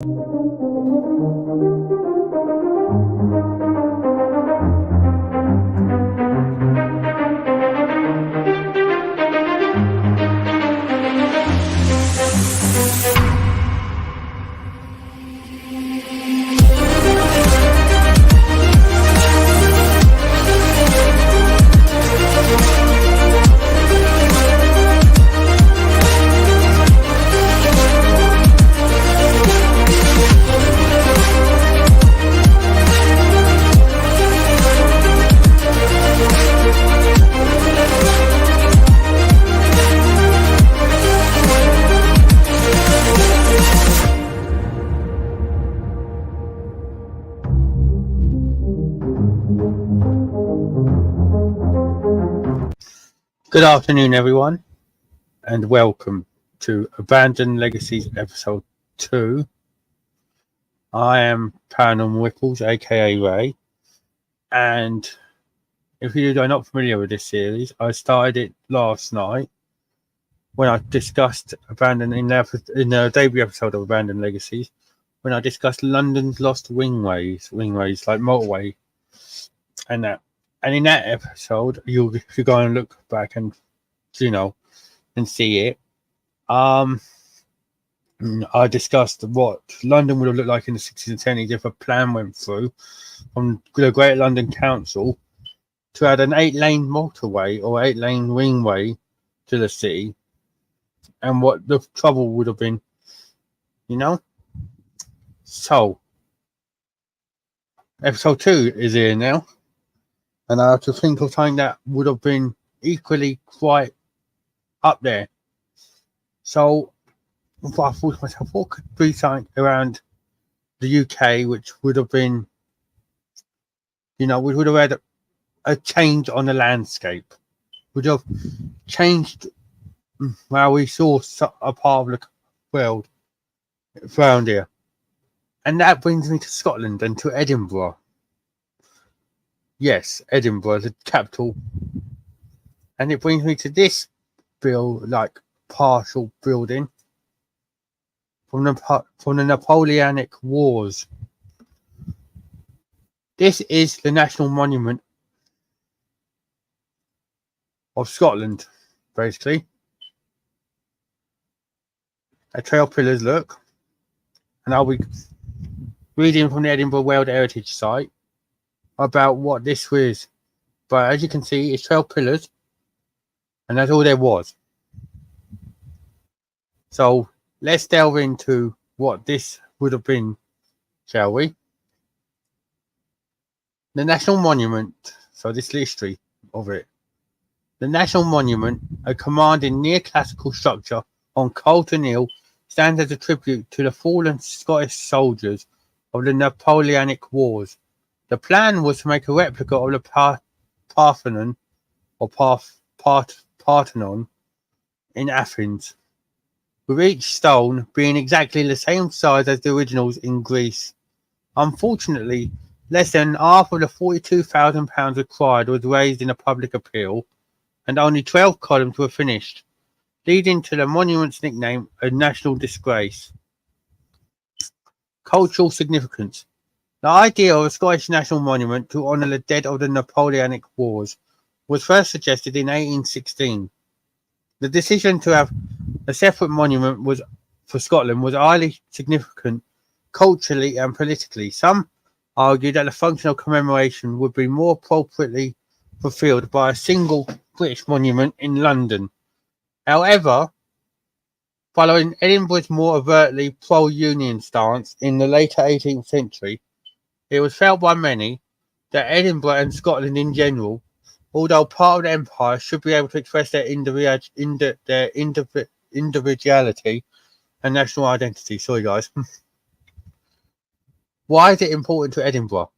Good afternoon, everyone, and welcome to Abandoned Legacies episode 2. I am Paranormal Ripples, aka Ray, and if you are not familiar with this series, I started it last night when I discussed Abandoned in the debut episode of Abandoned Legacies, when I discussed London's lost wingways like motorway, and that. And in that episode, if you go and look back and and see it, I discussed what London would have looked like in the 60s and 70s if a plan went through from the Great London Council to add an 8-lane motorway or 8-lane ringway to the city, and what the trouble would have been, So, episode 2 is here now. And I have to think of something that would have been equally quite up there. So I thought to myself, what could be something around the UK which would have been, we would have had a change on the landscape. Would have changed how we saw a part of the world around here. And that brings me to Scotland and to Edinburgh. Yes, Edinburgh, the capital. And it brings me to this partial building from the Napoleonic Wars. This is the National Monument of Scotland, basically. A trail pillars look. And I'll be reading from the Edinburgh World Heritage Site about what this was, but as you can see, it's 12 pillars, and that's all there was. So let's delve into what this would have been, shall we? The National Monument. So this is the history of it. The National Monument, a commanding neoclassical structure on Colton Hill, stands as a tribute to the fallen Scottish soldiers of the Napoleonic Wars. The plan was to make a replica of the Parthenon in Athens, with each stone being exactly the same size as the originals in Greece. Unfortunately, less than half of the £42,000 required was raised in a public appeal, and only 12 columns were finished, leading to the monument's nickname, a national disgrace. Cultural significance. The idea of a Scottish national monument to honour the dead of the Napoleonic Wars was first suggested in 1816. The decision to have a separate monument for Scotland was highly significant culturally and politically. Some argued that the function of commemoration would be more appropriately fulfilled by a single British monument in London. However, following Edinburgh's more overtly pro-Union stance in the later 18th century, it was felt by many that Edinburgh and Scotland in general, although part of the empire, should be able to express their individuality and national identity. Sorry, guys. Why is it important to Edinburgh?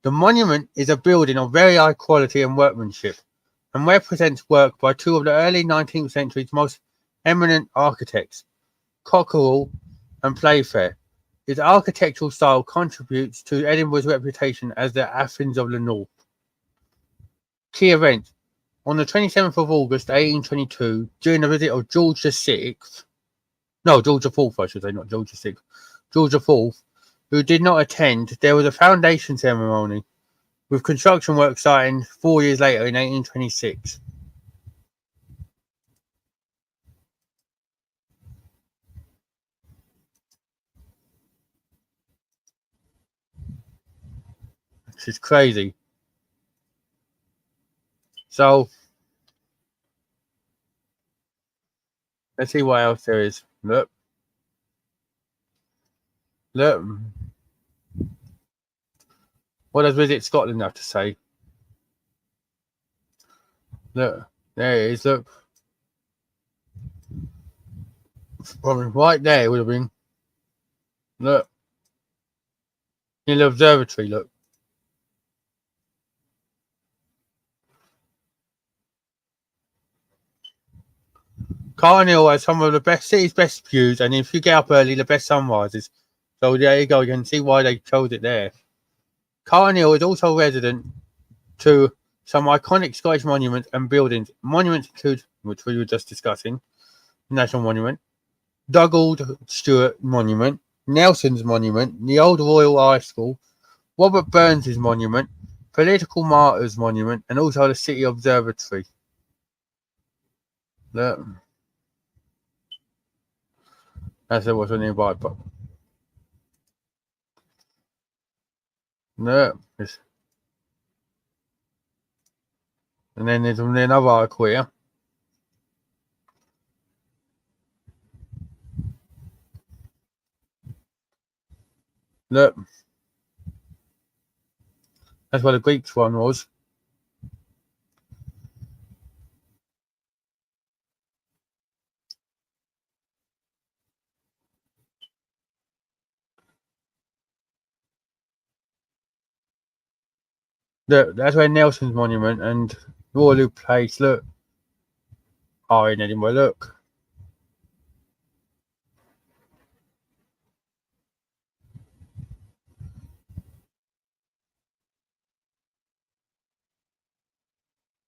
The monument is a building of very high quality and workmanship, and represents work by two of the early 19th century's most eminent architects, Cockerell and Playfair. His architectural style contributes to Edinburgh's reputation as the Athens of the North. Key events. On the 27th of August 1822, during the visit of George IV, I should say, not George VI, George IV, who did not attend, there was a foundation ceremony, with construction work starting 4 years later in 1826. This is crazy. So, let's see what else there is. Look. Look. What does Visit Scotland have to say? Look. There it is. Look. Right there it would have been. Look. In the observatory, look. Carton Hill has some of the best city's best views, and if you get up early, the best sunrises. So there you go. You can see why they chose it there. Carton Hill is also resident to some iconic Scottish monuments and buildings. Monuments include, which we were just discussing, National Monument, Dougald Stewart Monument, Nelson's Monument, the Old Royal High School, Robert Burns' Monument, Political Martyrs Monument, and also the City Observatory. Look. That's what's nearby. But no, and then there's another article here. Look, that's what the Greek one was. Look, that's where Nelson's Monument and Waterloo Place, look, are in Edinburgh. Look.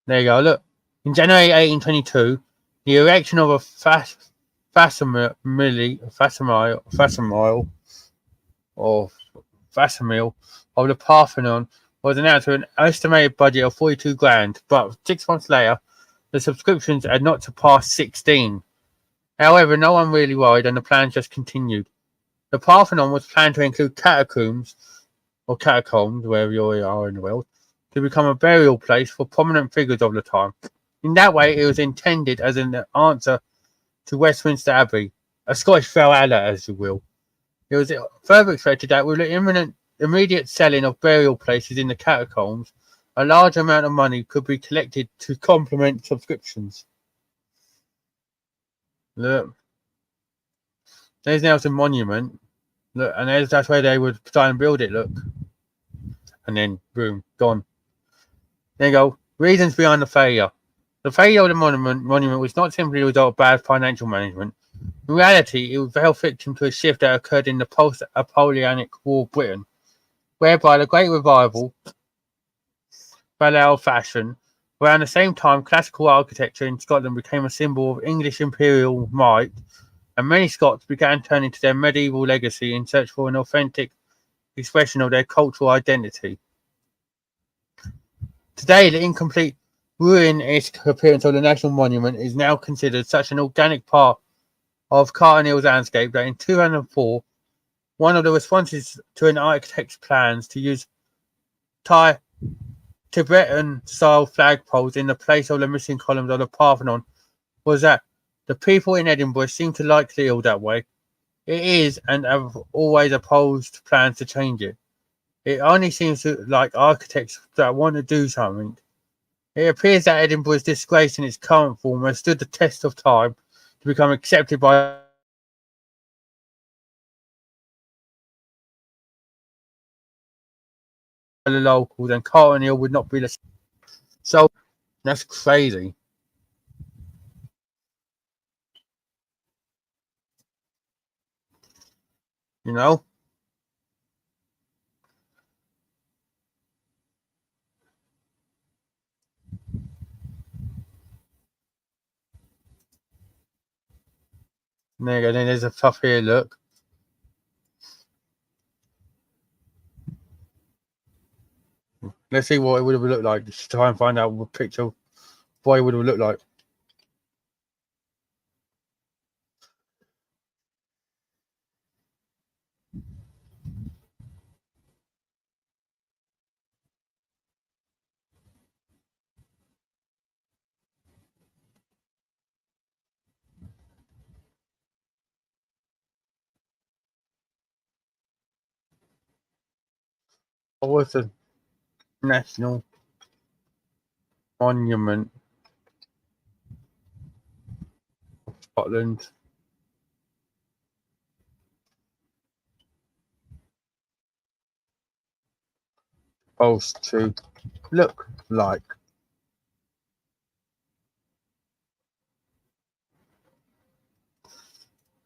There you go, look. In January 1822, the erection of a facsimile of the Parthenon was announced with an estimated budget of 42 grand, but 6 months later, the subscriptions had not surpassed 16. However, no one really worried, and the plans just continued. The Parthenon was planned to include catacombs, wherever you are in the world, to become a burial place for prominent figures of the time. In that way, it was intended as an answer to Westminster Abbey, a Scottish Valhalla, as you will. It was further expected that with the immediate selling of burial places in the catacombs, a large amount of money could be collected to complement subscriptions. Look, there's Nelson Monument. Look, and that's where they would try and build it. Look, and then boom, gone. There you go. Reasons behind the failure. The failure of the monument was not simply a result of bad financial management. In reality, it fell victim to a shift that occurred in the post-Napoleonic War Britain, whereby the Great Revival fell out of fashion. Around the same time, classical architecture in Scotland became a symbol of English imperial might, and many Scots began turning to their medieval legacy in search for an authentic expression of their cultural identity. Today, the incomplete ruin-esque appearance of the National Monument is now considered such an organic part of Carton Hill's landscape that in 2004, one of the responses to an architect's plans to use Tibetan-style flagpoles in the place of the missing columns of the Parthenon was that the people in Edinburgh seem to like the hill that way. It is, and have always opposed plans to change it. It only seems like architects that want to do something. It appears that Edinburgh's disgrace in its current form has stood the test of time to become accepted by the locals, and Carton Hill would not be the same. So that's crazy. You know? There you go. Then there's a stuff here, look. Let's see what it would have looked like. Just try and find out a picture of what it would have looked like. What was the national monument of Scotland supposed to look like?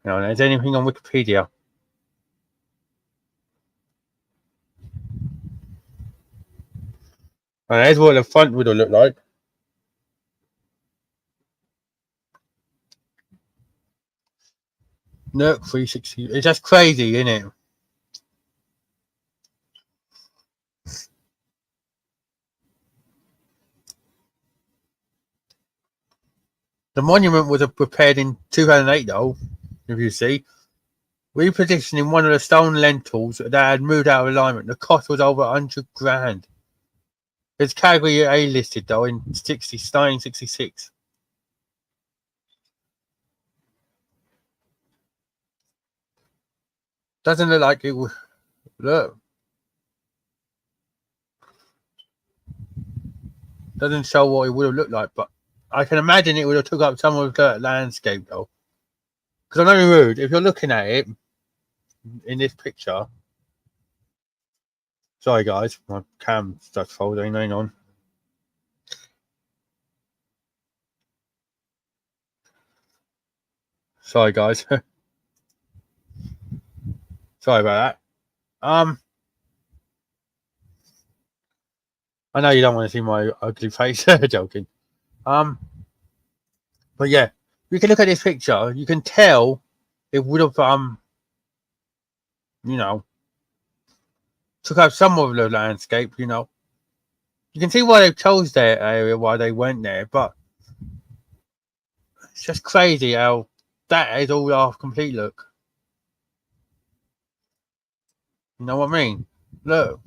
Now, is anything on Wikipedia? And there's what the front would have looked like. Look, 360. It's just crazy, isn't it? The monument was prepared in 2008, though, if you see. Repositioning one of the stone lintels that had moved out of alignment. The cost was over 100 grand. It's category A listed, though, in 1966. Doesn't look like it would. Look. Doesn't show what it would have looked like, but I can imagine it would have took up some of the landscape, though. Because I'm not rude. If you're looking at it in this picture, sorry guys, my cam starts folding on. Sorry guys. Sorry about that. I know you don't want to see my ugly face. Joking. But yeah, you can look at this picture. You can tell it would have you know, took out some of the landscape. You know, you can see why they chose their area, why they went there. But it's just crazy how that is all our complete look. You know what I mean? Look.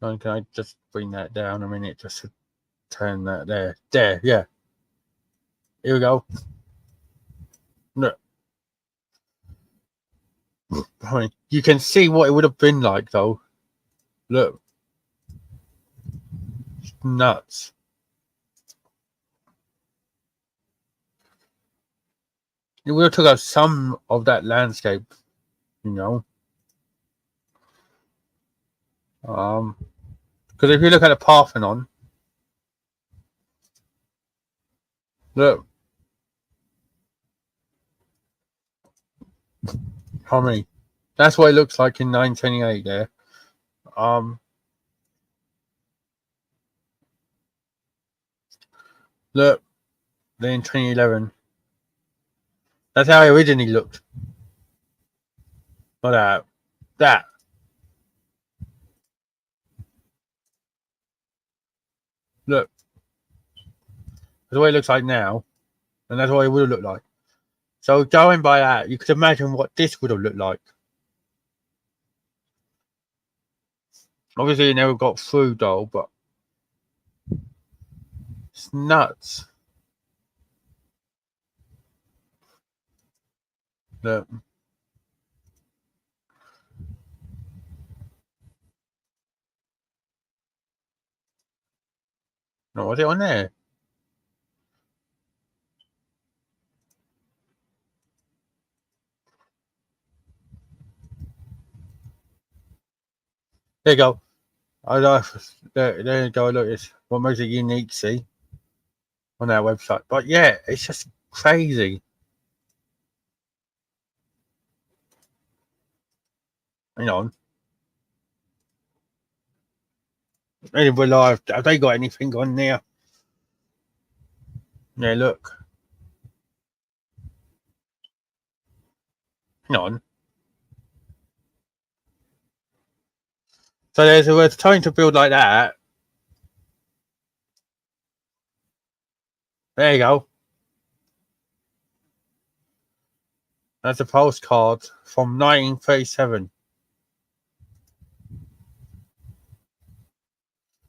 Can I just bring that down a minute just to turn that there? There, yeah. Here we go. Look. I mean, you can see what it would have been like, though. Look. It's nuts. It would have took out some of that landscape, you know. Because if you look at the Parthenon, look. I mean, that's what it looks like in 1928 there. Look, then in 2011. That's how it originally looked. Not that. That. Look. That's what it looks like now. And that's what it would have looked like. So going by that, you could imagine what this would have looked like. Obviously, it never got through, though, but it's nuts. Look. No, was it on there? There you go. There you go. Look, it's what makes it unique, see, on our website. But yeah, it's just crazy. Hang on. Anyway, live. Have they got anything on there? Yeah, look. Hang on. So we're trying to build like that. There you go. That's a postcard from 1937.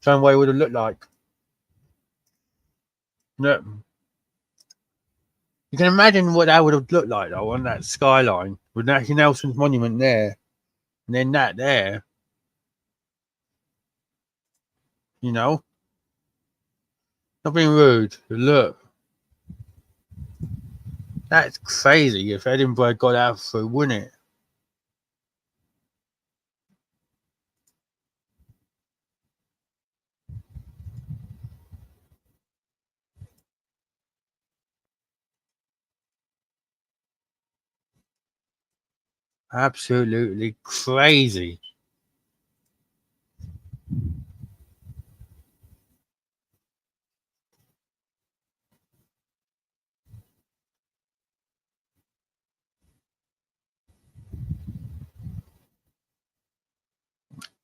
Showing what it would have looked like. Look. You can imagine what that would have looked like though on that skyline with Nancy Nelson's monument there, and then that there. You know, not being rude. Look, that's crazy. If Edinburgh got out through, wouldn't it? Absolutely crazy.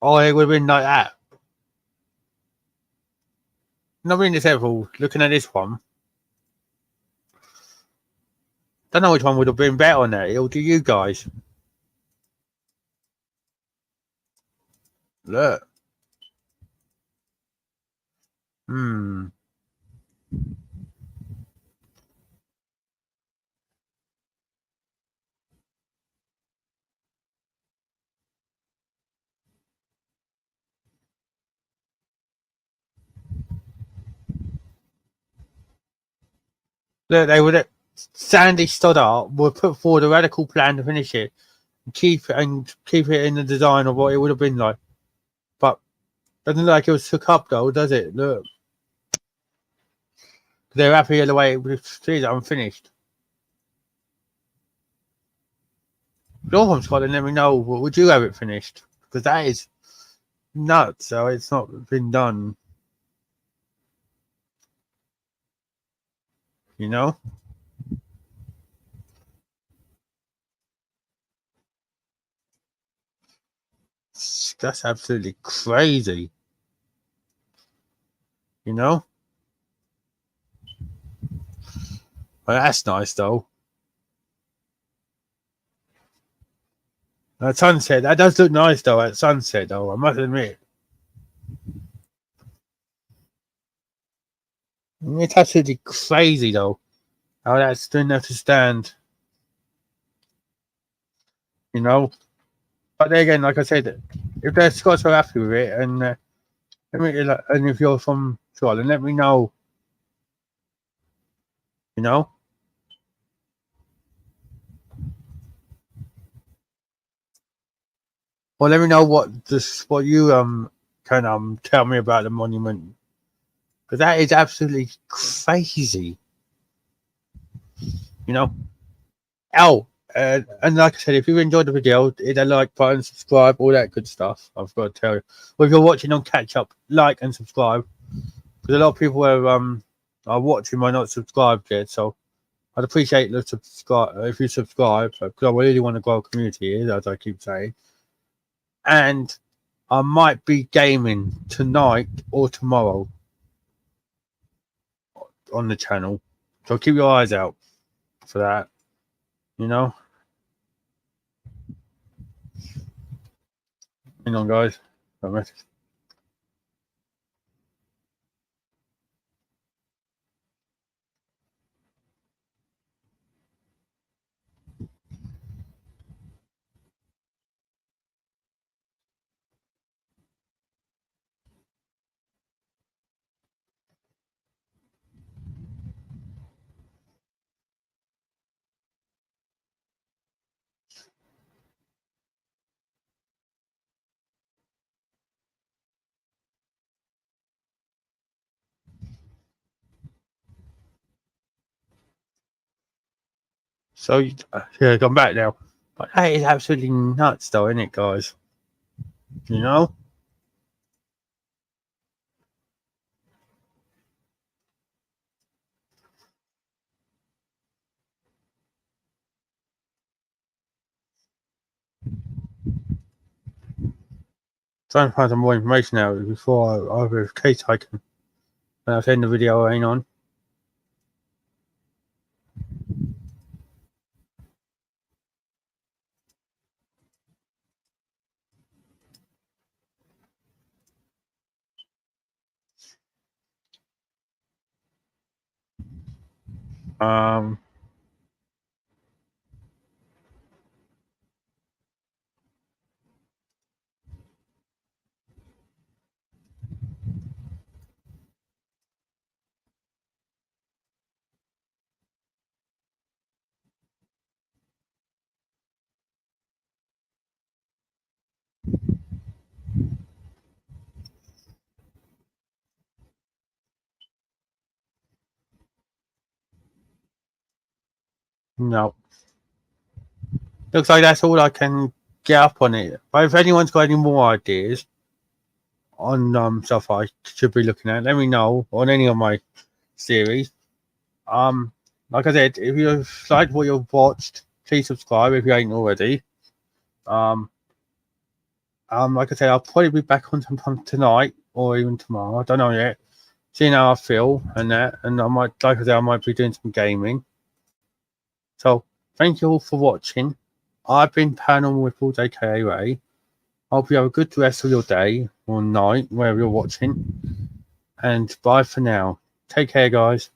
Oh, it would have been like that. Not being disrespectful, looking at this one, don't know which one would have been better on that. It'll do you guys. Look. Hmm. Look, they would have. Sandy Stoddart would put forward a radical plan to finish it and keep it in the design of what it would have been like. But doesn't look like it was took up though, does it? Look. They're happy the way it was unfinished. Your home's got to let me know. Would you have it finished? Because that is nuts. So it's not been done. You know, that's absolutely crazy. You know, but that's nice though. At sunset, that does look nice though. At sunset, though, I must admit, it's absolutely crazy though. How that's doing that to stand. You know, but then again, like I said, if the Scots are happy with it, and if you're from Scotland, let me know. You know, or let me know what you can tell me about the monument, because that is absolutely crazy. You know. Oh, and like I said, if you enjoyed the video, hit that like button, subscribe, all that good stuff. I've got to tell you. Or if you're watching on catch up, like and subscribe, because a lot of people are watching might not subscribed yet. So I'd appreciate the subscribe if you subscribe, because I really want to grow a community here, as I keep saying. And I might be gaming tonight or tomorrow on the channel, so keep your eyes out for that. You know, hang on, guys. So yeah, come back now. But that is absolutely nuts, though, isn't it, guys? You know, trying to find some more information out before I have a case taken. And I'll send the video ain't on. Um, no. Looks like that's all I can get up on it. But if anyone's got any more ideas on stuff I should be looking at, let me know on any of my series. Like I said, if you liked what you've watched, please subscribe if you ain't already. Like I said, I'll probably be back on sometime tonight or even tomorrow. I don't know yet. Seeing how I feel and that, and I might, like I said, I might be doing some gaming. So thank you all for watching. I've been Paranormal with Paul, aka Ray. I hope you have a good rest of your day or night, wherever you're watching. And bye for now. Take care, guys.